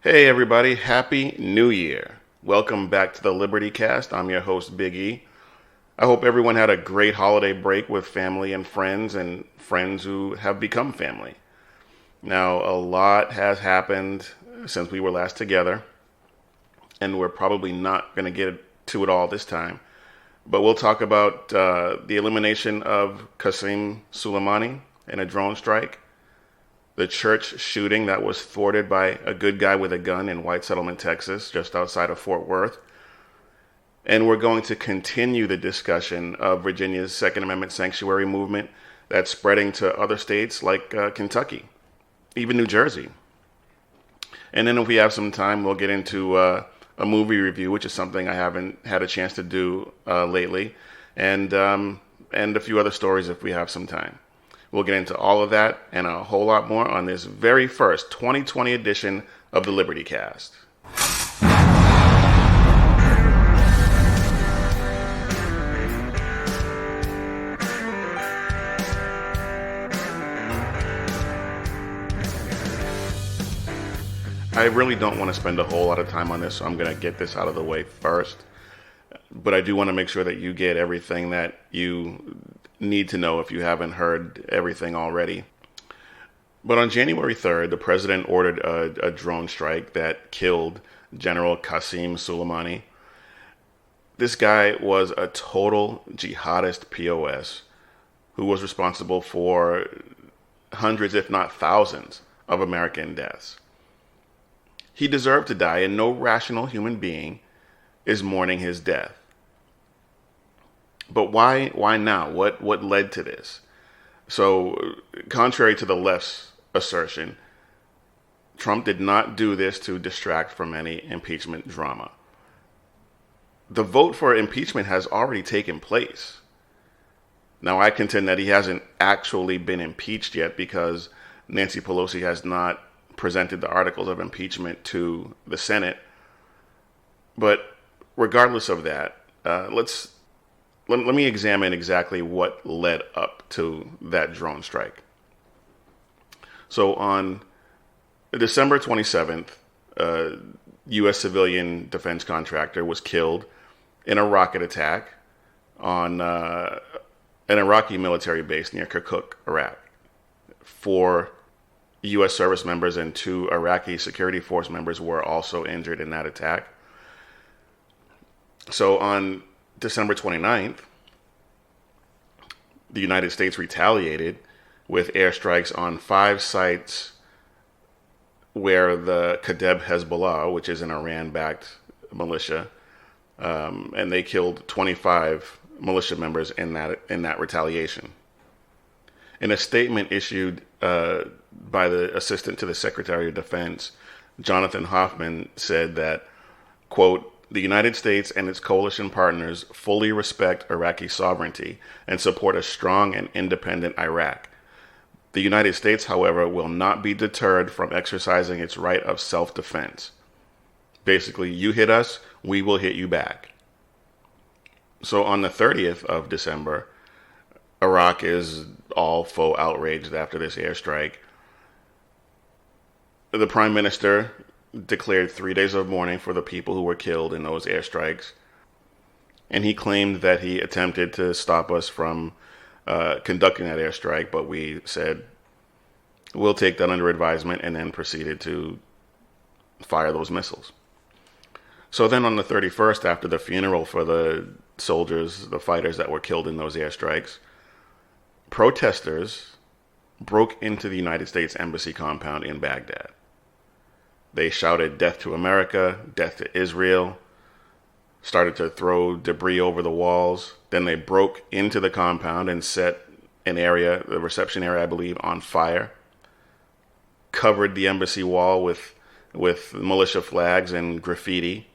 Hey everybody, Happy New Year. Welcome back to the Liberty Cast. I'm your host, Big E. I hope everyone had a great holiday break with family and friends who have become family. Now, a lot has happened since we were last together, and we're probably not going to get to it all this time. But we'll talk about the elimination of Quassem Soleimani in a drone strike, the church shooting that was thwarted by a good guy with a gun in White Settlement, Texas, just outside of Fort Worth. And we're going to continue the discussion of Virginia's Second Amendment sanctuary movement that's spreading to other states like Kentucky, even New Jersey. And then if we have some time, we'll get into a movie review, which is something I haven't had a chance to do lately, and a few other stories if we have some time. We'll get into all of that and a whole lot more on this very first 2020 edition of the Liberty Cast. I really don't want to spend a whole lot of time on this, so I'm going to get this out of the way first. But I do want to make sure that you get everything that you need to know if you haven't heard everything already. But on January 3rd, the president ordered a drone strike that killed General Quassem Soleimani. This guy was a total jihadist POS who was responsible for hundreds, if not thousands, of American deaths. He deserved to die, and no rational human being is mourning his death. But why now? What led to this? So, contrary to the left's assertion, Trump did not do this to distract from any impeachment drama. The vote for impeachment has already taken place. Now, I contend that he hasn't actually been impeached yet because Nancy Pelosi has not presented the articles of impeachment to the Senate. But regardless of that, let me examine exactly what led up to that drone strike. So on December 27th, a U.S. civilian defense contractor was killed in a rocket attack on an Iraqi military base near Kirkuk, Iraq. 4 U.S. service members and 2 Iraqi security force members were also injured in that attack. So on December 29th, the United States retaliated with airstrikes on 5 sites where the Kadeb Hezbollah, which is an Iran-backed militia, and they killed 25 militia members in that retaliation. In a statement issued by the assistant to the Secretary of Defense, Jonathan Hoffman, said that, quote, "The United States and its coalition partners fully respect Iraqi sovereignty and support a strong and independent Iraq. The United States, however, will not be deterred from exercising its right of self-defense. Basically, you hit us, we will hit you back." So on the 30th of December, Iraq is all faux outraged after this airstrike. The Prime Minister declared 3 days of mourning for the people who were killed in those airstrikes. And he claimed that he attempted to stop us from conducting that airstrike, but we said, we'll take that under advisement, and then proceeded to fire those missiles. So then on the 31st, after the funeral for the soldiers, the fighters that were killed in those airstrikes, protesters broke into the United States Embassy compound in Baghdad. They shouted, "Death to America, death to Israel," started to throw debris over the walls. Then they broke into the compound and set an area, the reception area, I believe, on fire. Covered the embassy wall with militia flags and graffiti.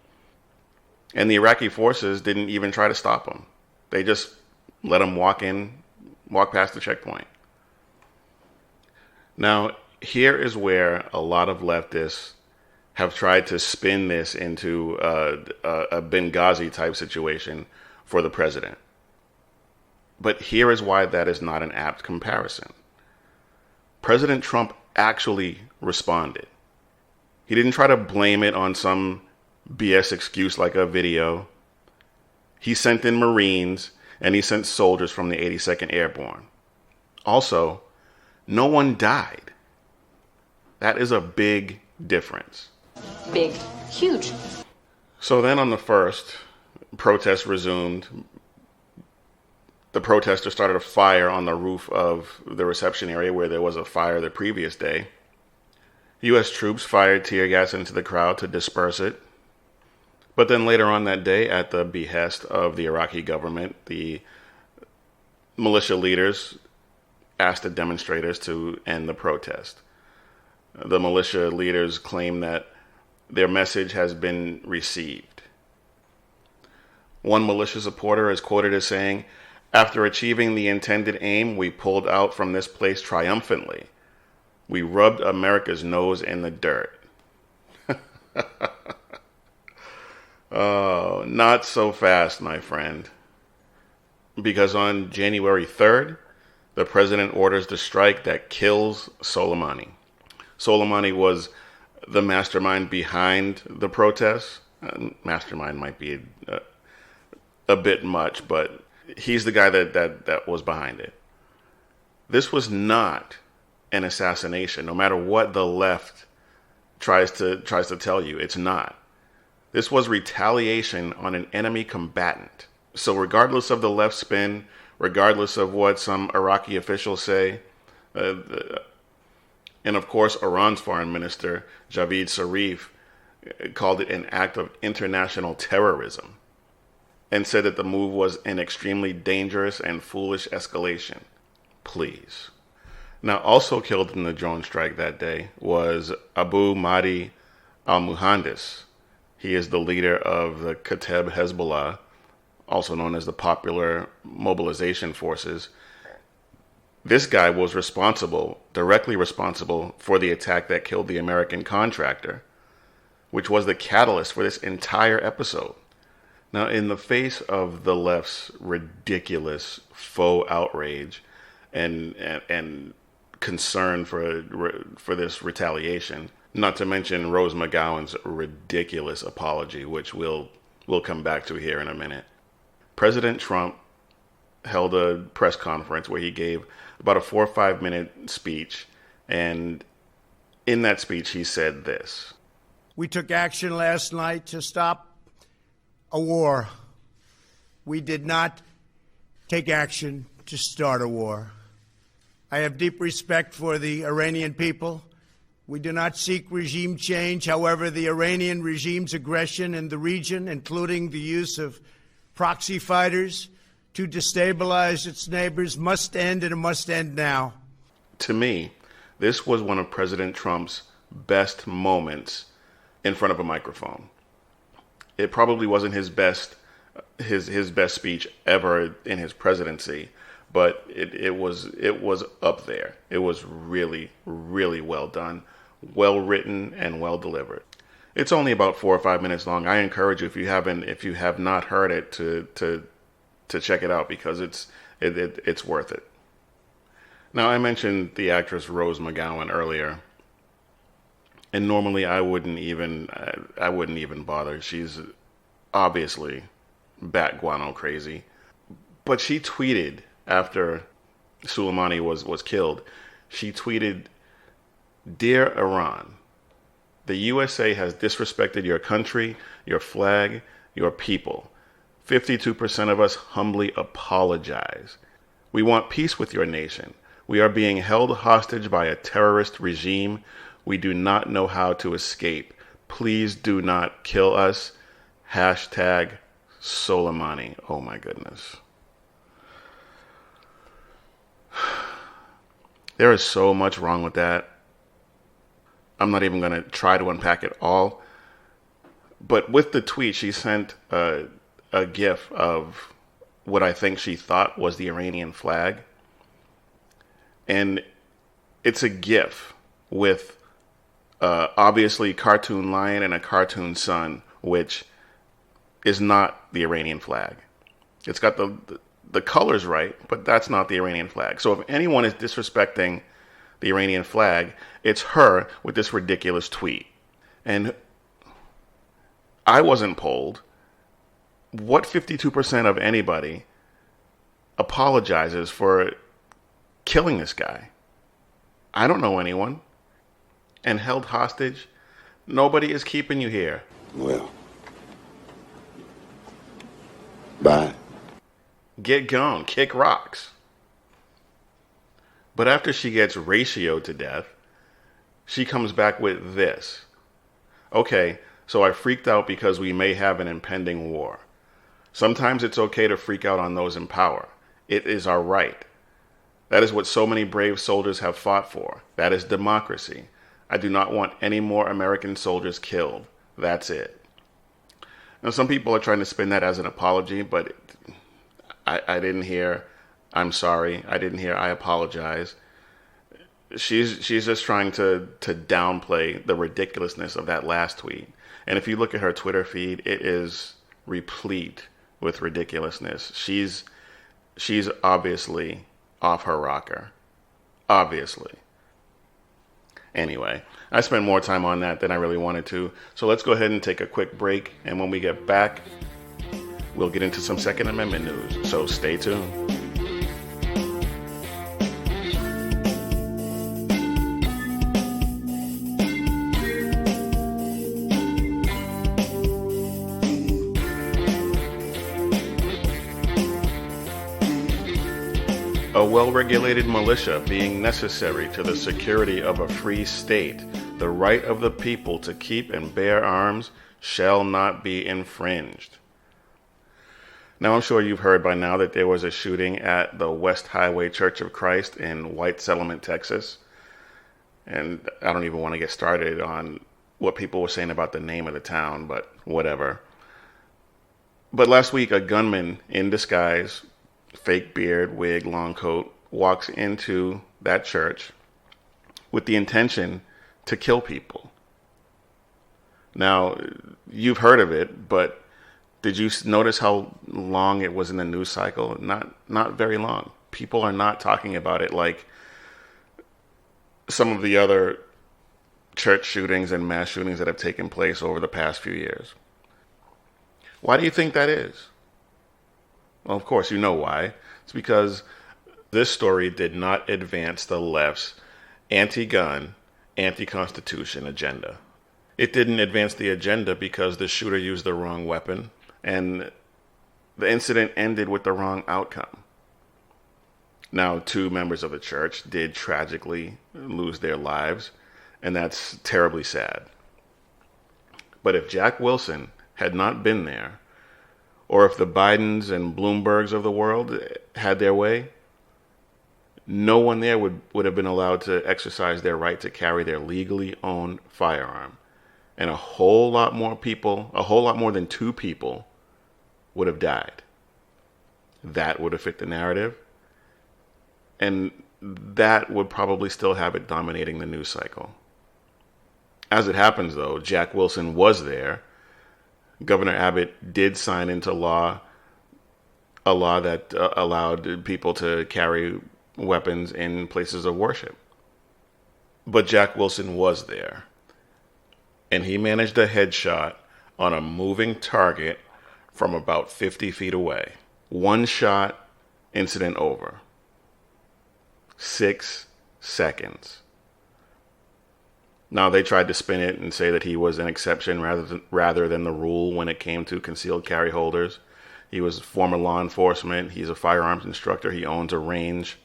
And the Iraqi forces didn't even try to stop them. They just let them walk past the checkpoint. Now, here is where a lot of leftists have tried to spin this into a Benghazi type situation for the president. But here is why that is not an apt comparison. President Trump actually responded. He didn't try to blame it on some BS excuse like a video. He sent in Marines and he sent soldiers from the 82nd Airborne. Also, no one died. That is a big difference. Big. Huge. So then on the 1st, protests resumed. The protesters started a fire on the roof of the reception area where there was a fire the previous day. U.S. troops fired tear gas into the crowd to disperse it. But then later on that day, at the behest of the Iraqi government, the militia leaders asked the demonstrators to end the protest. The militia leaders claim that their message has been received. One militia supporter is quoted as saying, "After achieving the intended aim, we pulled out from this place triumphantly. We rubbed America's nose in the dirt." Oh, not so fast, my friend. Because on January 3rd, the president orders the strike that kills Soleimani. Soleimani was the mastermind behind the protests. Mastermind might be a bit much, but he's the guy that was behind it. This was not an assassination, no matter what the left tries to tell you. It's not. This was retaliation on an enemy combatant. So regardless of the left spin, regardless of what some Iraqi officials say, and of course Iran's foreign minister, Javad Zarif, called it an act of international terrorism and said that the move was an extremely dangerous and foolish escalation. Please. Now, also killed in the drone strike that day was Abu Mahdi al-Muhandis. He is the leader of the Kateb Hezbollah, also known as the Popular Mobilization Forces. This guy was directly responsible for the attack that killed the American contractor, which was the catalyst for this entire episode. Now, in the face of the left's ridiculous faux outrage and concern for this retaliation, not to mention Rose McGowan's ridiculous apology, which we'll come back to here in a minute, President Trump held a press conference where he gave about a 4 or 5 minute speech. And in that speech, he said this. We took action last night to stop a war. We did not take action to start a war. I have deep respect for the Iranian people. We do not seek regime change. However, the Iranian regime's aggression in the region, including the use of proxy fighters to destabilize its neighbors, must end, and it must end now. To me, this was one of President Trump's best moments in front of a microphone. It probably wasn't his best speech ever in his presidency, but it was up there. It was really, really well done, well written, and well delivered. It's only about 4 or 5 minutes long. I encourage you, if you have not heard it, to check it out, because it's worth it. Now, I mentioned the actress Rose McGowan earlier, and normally I wouldn't even bother. She's obviously bat guano crazy, but she tweeted after Soleimani was killed. She tweeted, "Dear Iran, the USA has disrespected your country, your flag, your people. 52% of us humbly apologize. We want peace with your nation. We are being held hostage by a terrorist regime. We do not know how to escape. Please do not kill us. Hashtag Soleimani." Oh my goodness. There is so much wrong with that. I'm not even going to try to unpack it all. But with the tweet, she sent a GIF of what I think she thought was the Iranian flag. And it's a GIF with obviously a cartoon lion and a cartoon sun, which is not the Iranian flag. It's got the colors right, but that's not the Iranian flag. So if anyone is disrespecting the Iranian flag, it's her with this ridiculous tweet. And I wasn't polled. What 52% of anybody apologizes for killing this guy? I don't know anyone. And held hostage? Nobody is keeping you here. Well, bye. Get gone. Kick rocks. But after she gets ratioed to death, she comes back with this. Okay, so I freaked out because we may have an impending war. Sometimes it's okay to freak out on those in power. It is our right. That is what so many brave soldiers have fought for. That is democracy. I do not want any more American soldiers killed. That's it. Now, some people are trying to spin that as an apology, but I didn't hear, I'm sorry. I didn't hear, I apologize. She's just trying to downplay the ridiculousness of that last tweet. And if you look at her Twitter feed, it is replete with ridiculousness. She's obviously off her rocker. Obviously. Anyway, I spent more time on that than I really wanted to. So let's go ahead and take a quick break. And when we get back, we'll get into some Second Amendment news. So stay tuned. A well-regulated militia being necessary to the security of a free state, the right of the people to keep and bear arms shall not be infringed. Now, I'm sure you've heard by now that there was a shooting at the West Highway Church of Christ in White Settlement, Texas. And I don't even want to get started on what people were saying about the name of the town, but whatever. But last week, a gunman in disguise, fake beard, wig, long coat, walks into that church with the intention to kill people. Now, you've heard of it, but did you notice how long it was in the news cycle? Not very long. People are not talking about it like some of the other church shootings and mass shootings that have taken place over the past few years. Why do you think that is? Well, of course, you know why. It's because this story did not advance the left's anti-gun, anti-constitution agenda. It didn't advance the agenda because the shooter used the wrong weapon and the incident ended with the wrong outcome. Now, 2 members of the church did tragically lose their lives, and that's terribly sad. But if Jack Wilson had not been there, or if the Bidens and Bloombergs of the world had their way, no one there would have been allowed to exercise their right to carry their legally owned firearm. And a whole lot more than 2 people would have died. That would have fit the narrative. And that would probably still have it dominating the news cycle. As it happens, though, Jack Wilson was there. Governor Abbott did sign into law a law that allowed people to carry weapons in places of worship. But Jack Wilson was there. And he managed a headshot on a moving target from about 50 feet away. 1 shot, incident over. 6 seconds. Now, they tried to spin it and say that he was an exception rather than the rule when it came to concealed carry holders. He was former law enforcement. He's a firearms instructor. He owns a range.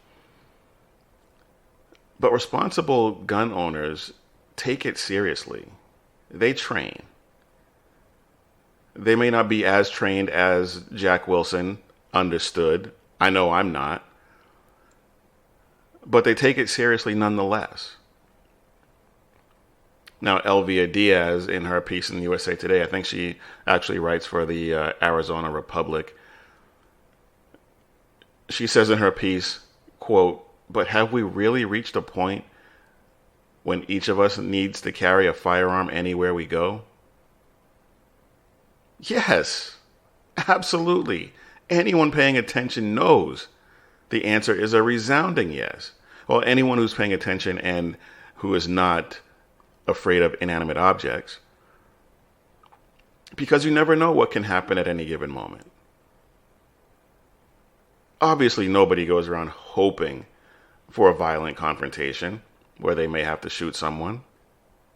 But responsible gun owners take it seriously. They train. They may not be as trained as Jack Wilson, understood. I know I'm not. But they take it seriously nonetheless. Now, Elvia Diaz, in her piece in USA Today, I think she actually writes for the Arizona Republic. She says in her piece, quote, "But have we really reached a point when each of us needs to carry a firearm anywhere we go?" Yes, absolutely. Anyone paying attention knows the answer is a resounding yes. Well, anyone who's paying attention and who is not afraid of inanimate objects because you never know what can happen at any given moment. Obviously, nobody goes around hoping for a violent confrontation where they may have to shoot someone.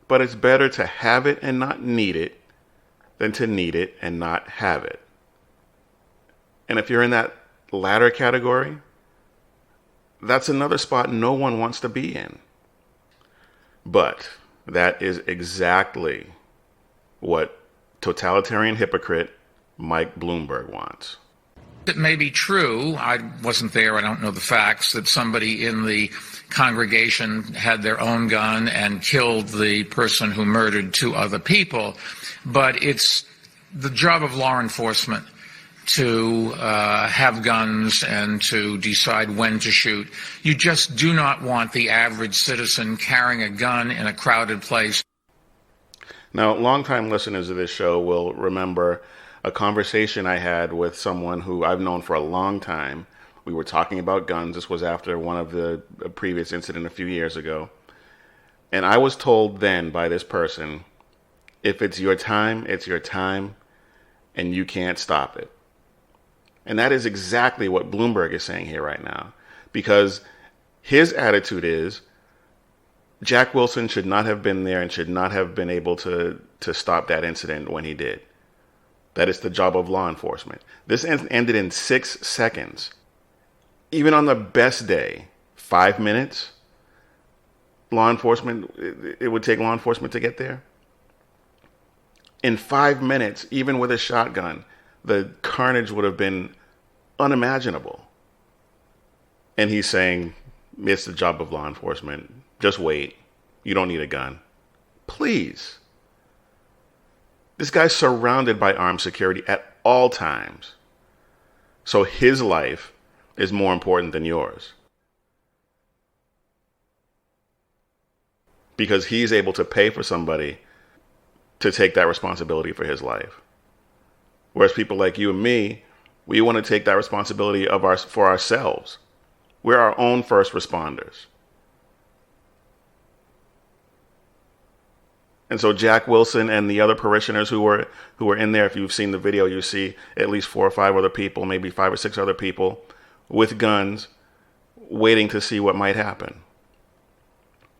But it's better to have it and not need it than to need it and not have it. And if you're in that latter category, that's another spot no one wants to be in. But that is exactly what totalitarian hypocrite Mike Bloomberg wants. It may be true, I wasn't there, I don't know the facts, that somebody in the congregation had their own gun and killed the person who murdered two other people, but it's the job of law enforcement to have guns and to decide when to shoot. You just do not want the average citizen carrying a gun in a crowded place. Now, longtime listeners of this show will remember a conversation I had with someone who I've known for a long time. We were talking about guns. This was after one of the previous incident a few years ago. And I was told then by this person, if it's your time, it's your time, and you can't stop it. And that is exactly what Bloomberg is saying here right now. Because his attitude is, Jack Wilson should not have been there and should not have been able to stop that incident when he did. That is the job of law enforcement. This ended in 6 seconds. Even on the best day, 5 minutes, law enforcement, it would take law enforcement to get there. In 5 minutes, even with a shotgun, the carnage would have been unimaginable. And he's saying, it's the job of law enforcement. Just wait. You don't need a gun. Please. This guy's surrounded by armed security at all times. So his life is more important than yours. Because he's able to pay for somebody to take that responsibility for his life. Whereas people like you and me, we want to take that responsibility for ourselves. We're our own first responders. And so Jack Wilson and the other parishioners who were in there, if you've seen the video, you see at least 4 or 5 other people, maybe 5 or 6 other people with guns, waiting to see what might happen.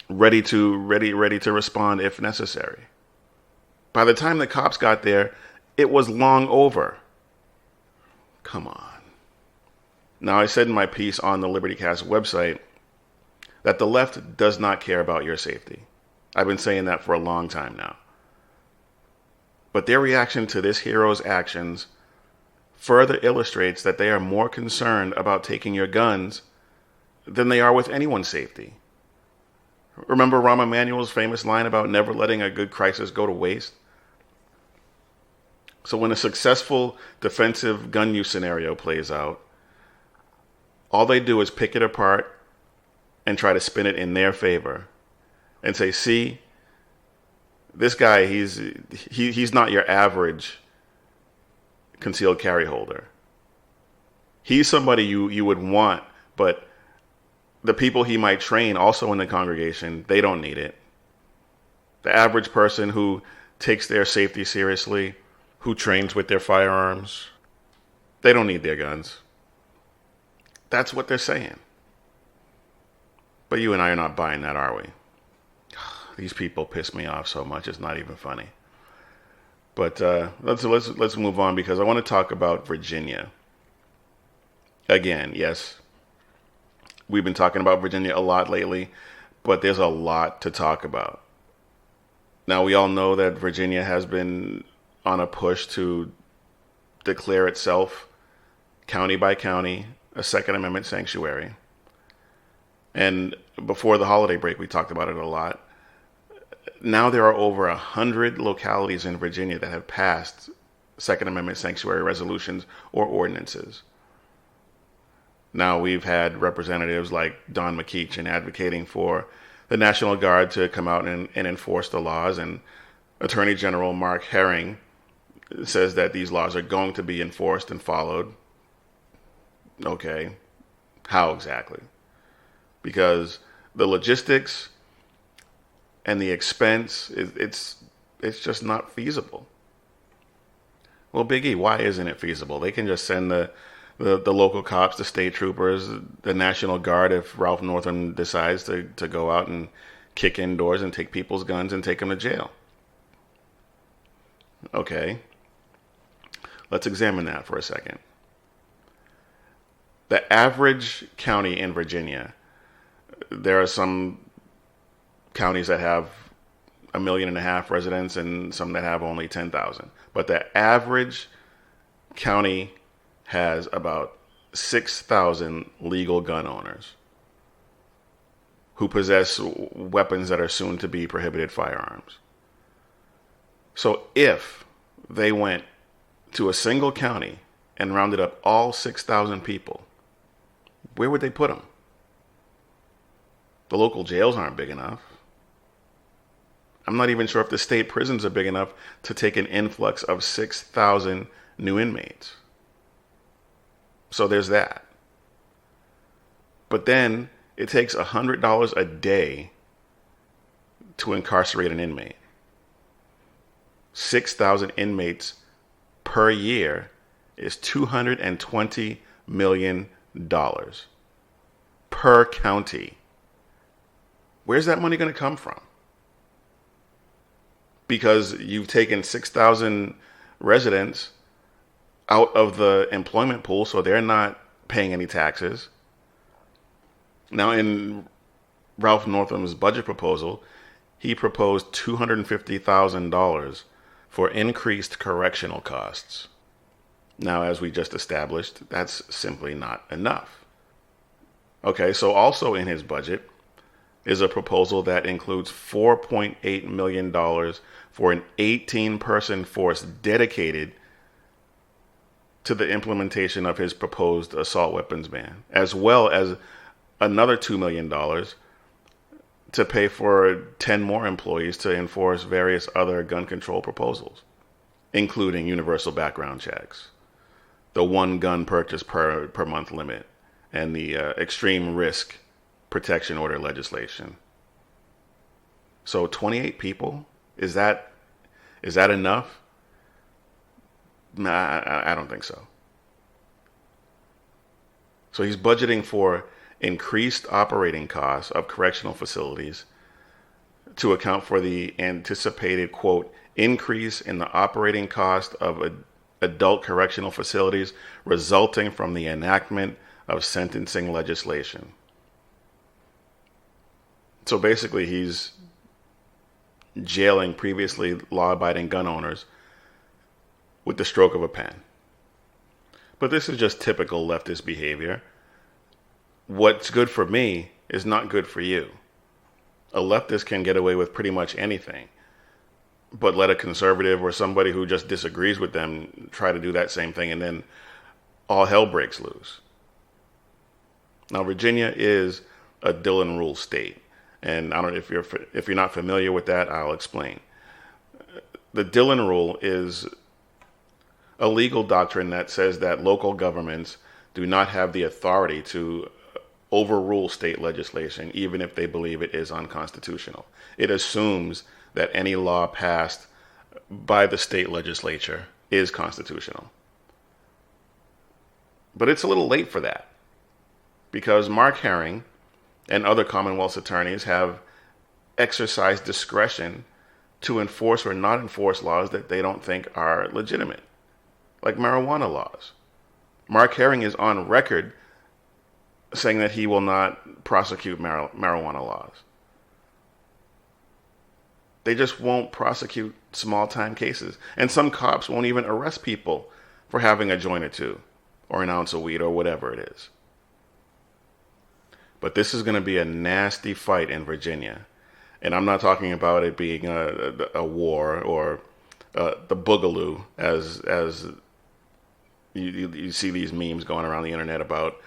Ready to respond if necessary. By the time the cops got there, it was long over. Come on. Now, I said in my piece on the LibertyCast website that the left does not care about your safety. I've been saying that for a long time now. But their reaction to this hero's actions further illustrates that they are more concerned about taking your guns than they are with anyone's safety. Remember Rahm Emanuel's famous line about never letting a good crisis go to waste? So when a successful defensive gun use scenario plays out, all they do is pick it apart and try to spin it in their favor. And say, see, this guy, he's not your average concealed carry holder. He's somebody you would want, but the people he might train also in the congregation, they don't need it. The average person who takes their safety seriously, who trains with their firearms, they don't need their guns. That's what they're saying. But you and I are not buying that, are we? These people piss me off so much, it's not even funny. But let's move on, because I want to talk about Virginia. Again, yes, we've been talking about Virginia a lot lately, but there's a lot to talk about. Now, we all know that Virginia has been on a push to declare itself, county by county, a Second Amendment sanctuary. And before the holiday break, we talked about it a lot. Now there are over 100 localities in Virginia that have passed Second Amendment sanctuary resolutions or ordinances. Now we've had representatives like Don McKeechin advocating for the National Guard to come out and enforce the laws, and Attorney General Mark Herring says that these laws are going to be enforced and followed. Okay, how exactly? Because the logistics and the expense, it's just not feasible. Well, Big E, why isn't it feasible? They can just send the local cops, the state troopers, the National Guard if Ralph Northam decides to go out and kick in doors and take people's guns and take them to jail. Okay. Let's examine that for a second. The average county in Virginia, there are some counties that have 1.5 million residents and some that have only 10,000. But the average county has about 6,000 legal gun owners who possess weapons that are soon to be prohibited firearms. So if they went to a single county and rounded up all 6,000 people, where would they put them? The local jails aren't big enough. I'm not even sure if the state prisons are big enough to take an influx of 6,000 new inmates. So there's that. But then it takes $100 a day to incarcerate an inmate. 6,000 inmates per year is $220 million per county. Where's that money going to come from? Because you've taken 6,000 residents out of the employment pool, so they're not paying any taxes. Now, in Ralph Northam's budget proposal, he proposed $250,000 for increased correctional costs. Now, as we just established, that's simply not enough. Okay, so also in his budget is a proposal that includes $4.8 million for an 18-person force dedicated to the implementation of his proposed assault weapons ban, as well as another $2 million to pay for 10 more employees to enforce various other gun control proposals, including universal background checks, the one gun purchase per month limit, and the extreme risk protection order legislation. So 28 people, is that enough? Nah, I don't think so. So he's budgeting for increased operating costs of correctional facilities to account for the anticipated, quote, increase in the operating cost of adult correctional facilities resulting from the enactment of sentencing legislation. So basically, he's jailing previously law-abiding gun owners with the stroke of a pen. But this is just typical leftist behavior. What's good for me is not good for you. A leftist can get away with pretty much anything, but let a conservative or somebody who just disagrees with them try to do that same thing, and then all hell breaks loose. Now, Virginia is a Dillon Rule state. And I don't know if you're not familiar with that, I'll explain. The Dillon Rule is a legal doctrine that says that local governments do not have the authority to overrule state legislation, even if they believe it is unconstitutional. It assumes that any law passed by the state legislature is constitutional. But it's a little late for that, because Mark Herring and other Commonwealth's attorneys have exercised discretion to enforce or not enforce laws that they don't think are legitimate, like marijuana laws. Mark Herring is on record saying that he will not prosecute marijuana laws. They just won't prosecute small-time cases. And some cops won't even arrest people for having a joint or two, or an ounce of weed, or whatever it is. But this is going to be a nasty fight in Virginia. And I'm not talking about it being a war or the boogaloo, as you see these memes going around the internet about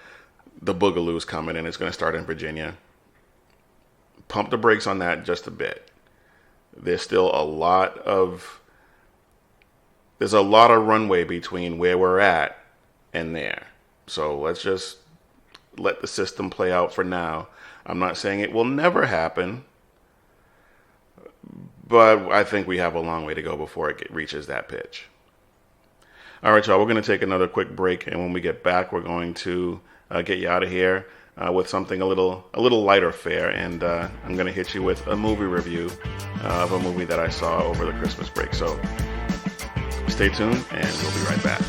the boogaloo's coming and it's going to start in Virginia. Pump the brakes on that just a bit. There's a lot of runway between where we're at and there. So let's just let the system play out for now. I'm not saying it will never happen, but I think we have a long way to go before it reaches that pitch. All right, y'all, we're going to take another quick break, and when we get back, we're going to get you out of here with something a little lighter fare, and I'm going to hit you with a movie review of a movie that I saw over the Christmas break. So stay tuned, and we'll be right back.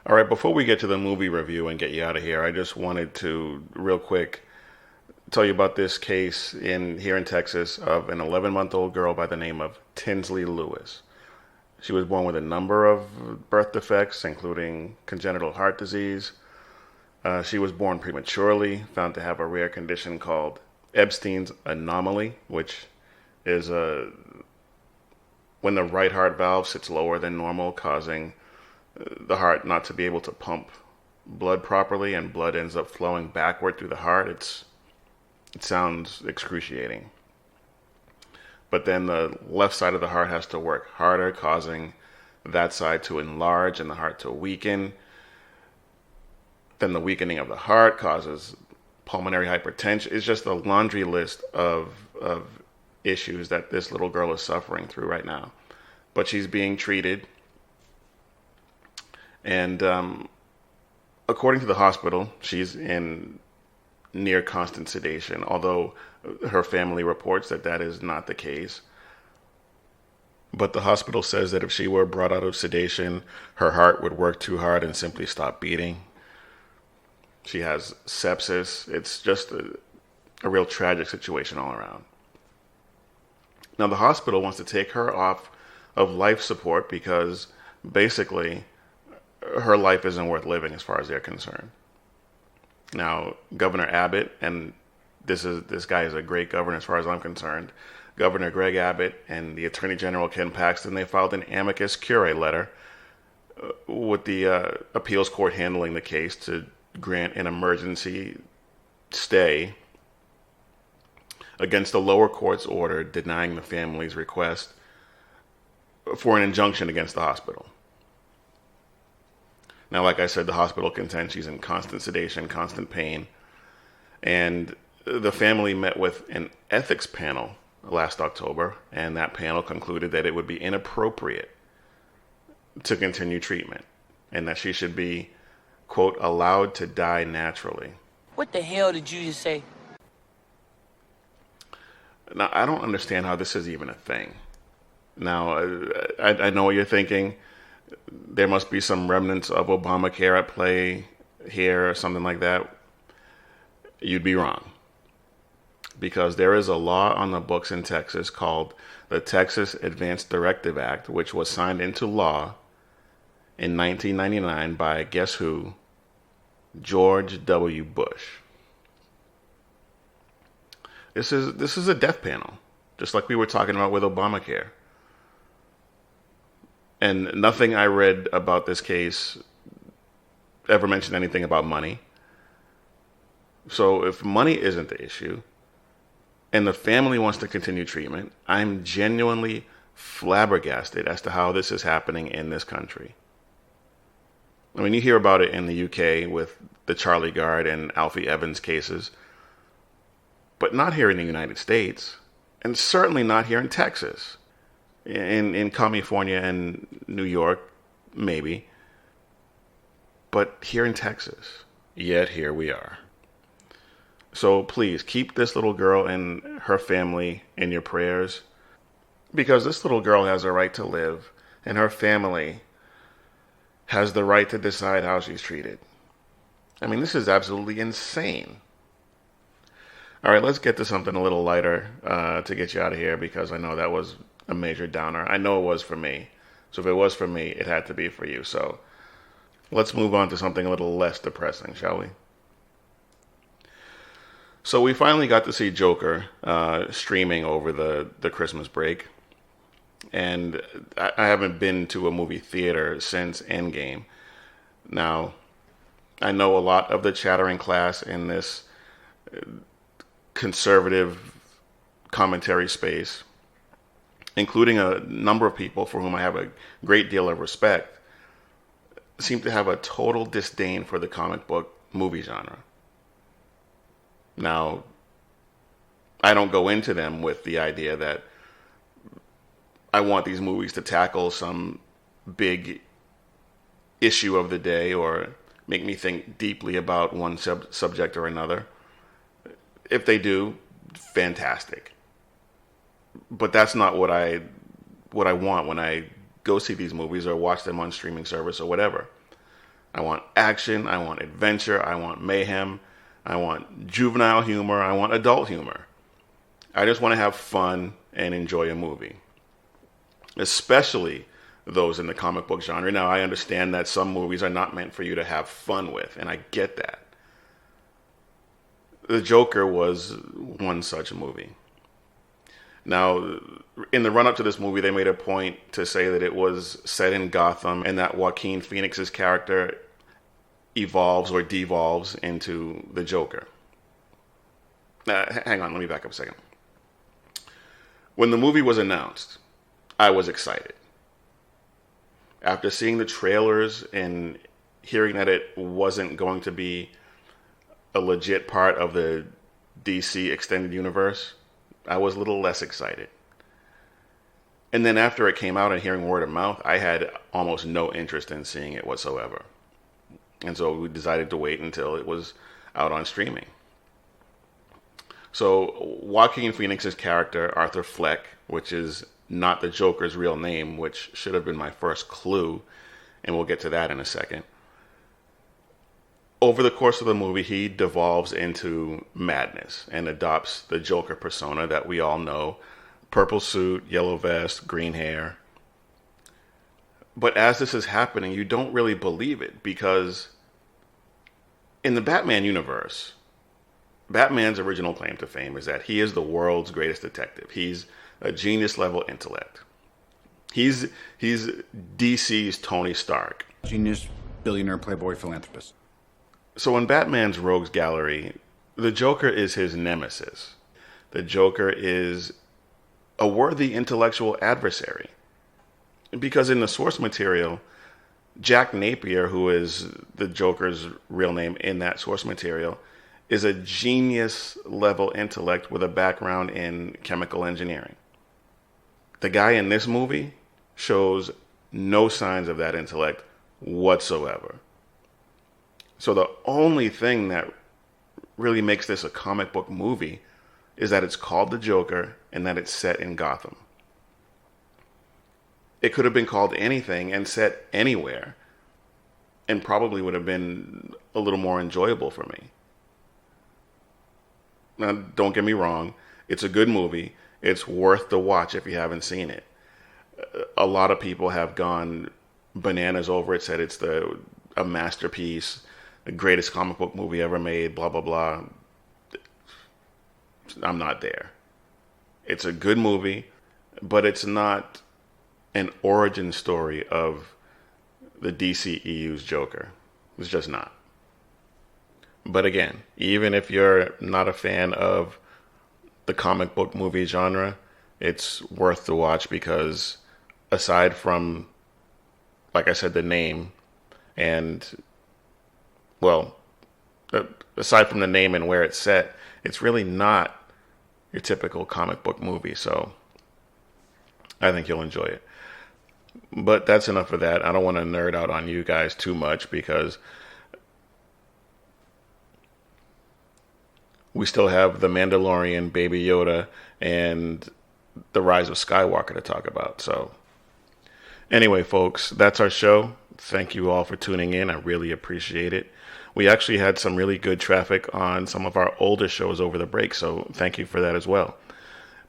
All right, before we get to the movie review and get you out of here, I just wanted to real quick tell you about this case here in Texas of an 11-month-old girl by the name of Tinsley Lewis. She was born with a number of birth defects, including congenital heart disease. She was born prematurely, found to have a rare condition called Ebstein's anomaly, which is when the right heart valve sits lower than normal, causing the heart not to be able to pump blood properly, and blood ends up flowing backward through the heart. It sounds excruciating. But then the left side of the heart has to work harder, causing that side to enlarge and the heart to weaken. Then the weakening of the heart causes pulmonary hypertension. It's just a laundry list of issues that this little girl is suffering through right now. But she's being treated. And according to the hospital, she's in near constant sedation, although her family reports that that is not the case. But the hospital says that if she were brought out of sedation, her heart would work too hard and simply stop beating. She has sepsis. It's just a real tragic situation all around. Now, the hospital wants to take her off of life support because basically her life isn't worth living as far as they're concerned. Now, Governor Abbott, and this guy is a great governor as far as I'm concerned, Governor Greg Abbott and the Attorney General Ken Paxton, they filed an amicus curiae letter with the appeals court handling the case to grant an emergency stay against the lower court's order denying the family's request for an injunction against the hospital. Now, like I said, the hospital contends she's in constant sedation, constant pain. And the family met with an ethics panel last October, and that panel concluded that it would be inappropriate to continue treatment and that she should be, quote, allowed to die naturally. What the hell did you just say? Now, I don't understand how this is even a thing. Now, I know what you're thinking. There must be some remnants of Obamacare at play here or something like that. You'd be wrong. Because there is a law on the books in Texas called the Texas Advanced Directive Act, which was signed into law in 1999 by, guess who? George W. Bush. This is a death panel, just like we were talking about with Obamacare. And nothing I read about this case ever mentioned anything about money. So if money isn't the issue, and the family wants to continue treatment, I'm genuinely flabbergasted as to how this is happening in this country. I mean, you hear about it in the UK with the Charlie Gard and Alfie Evans cases, but not here in the United States, and certainly not here in Texas. In California and New York, maybe. But here in Texas, yet here we are. So please keep this little girl and her family in your prayers, because this little girl has a right to live, and her family has the right to decide how she's treated. I mean, this is absolutely insane. All right, let's get to something a little lighter to get you out of here, because I know that was a major downer. I know it was for me. So if it was for me, it had to be for you. So let's move on to something a little less depressing, shall we? So we finally got to see Joker streaming over the Christmas break. And I haven't been to a movie theater since Endgame. Now, I know a lot of the chattering class in this conservative commentary space, including a number of people for whom I have a great deal of respect, seem to have a total disdain for the comic book movie genre. Now, I don't go into them with the idea that I want these movies to tackle some big issue of the day or make me think deeply about one subject or another. If they do, fantastic. But that's not what I want when I go see these movies or watch them on streaming service or whatever. I want action, I want adventure, I want mayhem, I want juvenile humor, I want adult humor. I just want to have fun and enjoy a movie. Especially those in the comic book genre. Now, I understand that some movies are not meant for you to have fun with, and I get that. The Joker was one such movie. Now, in the run-up to this movie, they made a point to say that it was set in Gotham and that Joaquin Phoenix's character evolves or devolves into the Joker. Hang on, let me back up a second. When the movie was announced, I was excited. After seeing the trailers and hearing that it wasn't going to be a legit part of the DC extended universe, I was a little less excited. And then after it came out and hearing word of mouth, I had almost no interest in seeing it whatsoever. And so we decided to wait until it was out on streaming. So Joaquin Phoenix's character, Arthur Fleck, which is not the Joker's real name, which should have been my first clue, and we'll get to that in a second. Over the course of the movie, he devolves into madness and adopts the Joker persona that we all know. Purple suit, yellow vest, green hair. But as this is happening, you don't really believe it, because in the Batman universe, Batman's original claim to fame is that he is the world's greatest detective. He's a genius-level intellect. He's DC's Tony Stark. Genius, billionaire, playboy, philanthropist. So in Batman's rogues gallery, the Joker is his nemesis. The Joker is a worthy intellectual adversary. Because in the source material, Jack Napier, who is the Joker's real name in that source material, is a genius-level intellect with a background in chemical engineering. The guy in this movie shows no signs of that intellect whatsoever. So the only thing that really makes this a comic book movie is that it's called The Joker and that it's set in Gotham. It could have been called anything and set anywhere and probably would have been a little more enjoyable for me. Now, don't get me wrong. It's a good movie. It's worth the watch if you haven't seen it. A lot of people have gone bananas over it, said it's a masterpiece, the greatest comic book movie ever made, blah, blah, blah. I'm not there. It's a good movie, but it's not an origin story of the DCEU's Joker. It's just not. But again, even if you're not a fan of the comic book movie genre, it's worth the watch because aside from, like I said, the name and, well, aside from the name and where it's set, it's really not your typical comic book movie. So I think you'll enjoy it. But that's enough of that. I don't want to nerd out on you guys too much because we still have The Mandalorian, Baby Yoda, and The Rise of Skywalker to talk about. So anyway, folks, that's our show. Thank you all for tuning in. I really appreciate it. We actually had some really good traffic on some of our older shows over the break, so thank you for that as well.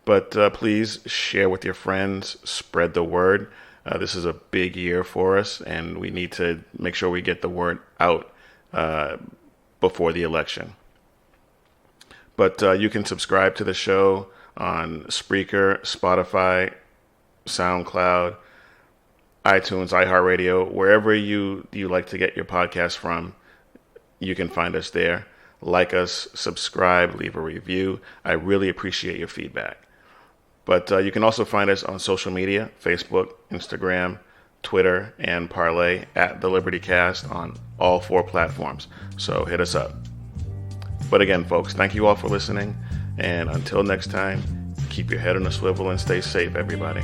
But please share with your friends, spread the word. This is a big year for us, and we need to make sure we get the word out before the election. But you can subscribe to the show on Spreaker, Spotify, SoundCloud, iTunes, iHeartRadio, wherever you like to get your podcast from. You can find us there. Like us, subscribe, leave a review. I really appreciate your feedback. But you can also find us on social media, Facebook, Instagram, Twitter, and Parlay at The Liberty Cast on all 4 platforms. So hit us up. But again, folks, thank you all for listening. And until next time, keep your head on a swivel and stay safe, everybody.